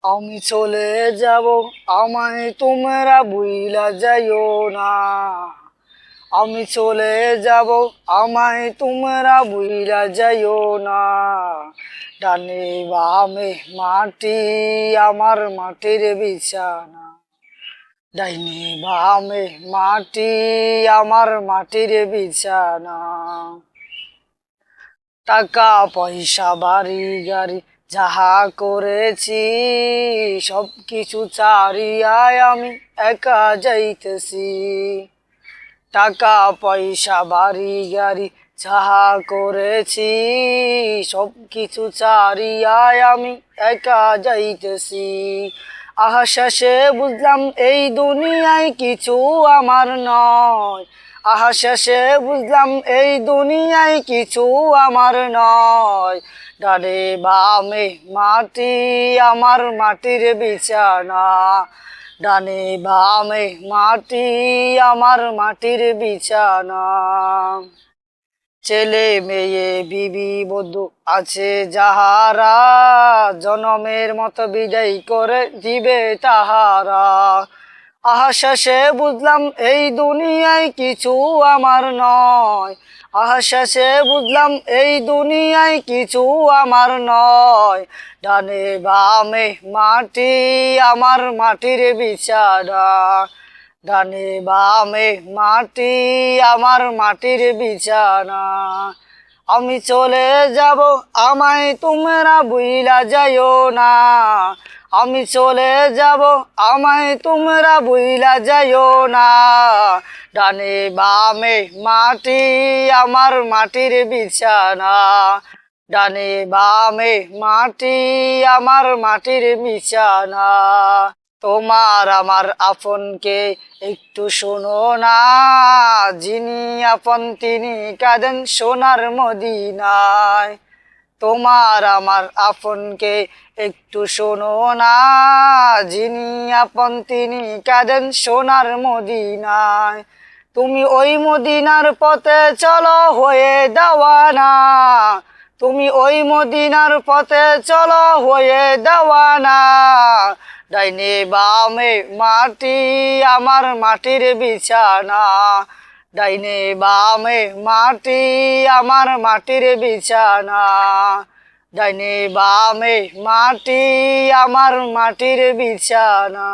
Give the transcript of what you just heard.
আমি চলে যাব, আমায় তোমরা ভুইলা যাইও না। আমি চলে যাব, আমায় তোমরা ভুইলা যাইও না। ডানে বামে মাটি, আমার মাটির বিছানা। ডাইনে বামে মাটি, আমার মাটির বিছানা। টাকা পয়সা বাড়ি গাড়ি যাহা করেছি, সব কিছু ছাড়িয়ায় আমি একা যাইতেছি। টাকা পয়সা বাড়ি গাড়ি যাহা করেছি, সব কিছু ছাড়িয়ায় আমি একা যাইতেছি। আহা শেষে বুঝলাম এই দুনিয়ায় কিছু আমার নয়। আহা শেষে বুঝলাম এই দুনিয়ায় কিছু আমার নয়। ডানে বামে মাটি, আমার মাটির বিছানা। ডানে বামে মাটি, আমার মাটির বিছানা। ছেলে মেয়ে বিবি বধূ আছে যাহারা, জনমের মতো বিদায় করে দিবে তাহারা। আহা শেষে বুঝলাম এই দুনিয়ায় কিছু আমার নয়। আহা শেষে বুঝলাম এই দুনিয়ায় কিছু আমার নয়। ডানে বামে মাটি, আমার মাটির বিছানা। ডানে বামে মাটি, আমার মাটির বিছানা। আমি চলে যাব, আমায় তোমরা ভুইলা যাইও না। আমি চলে যাব, আমায় তোমরা ভুইলা যাইও না। ডানে বামে মাটি, আমার মাটির বিছানা। ডানে বামে মাটি, আমার মাটির বিছানা। তোমার আমার আপনকে একটু শোনো না, যিনি আপন তিনি কাঁদেন সোনার মদিনায়। তোমার আমার আপনকে একটু শোনো না, যিনি আপন তিনি কাঁদেন সোনার মদিনায়। তুমি ওই মদিনার পথে চলো হয়ে দেওয়ানা। তুমি ওই মদিনার পথে চলো হয়ে দেওয়ানা। ডাইনে বামে মাটি, আমার মাটির বিছানা। ডাইনে বামে মাটি, আমার মাটির বিছানা। ডাইনে বামে মাটি, আমার মাটির বিছানা।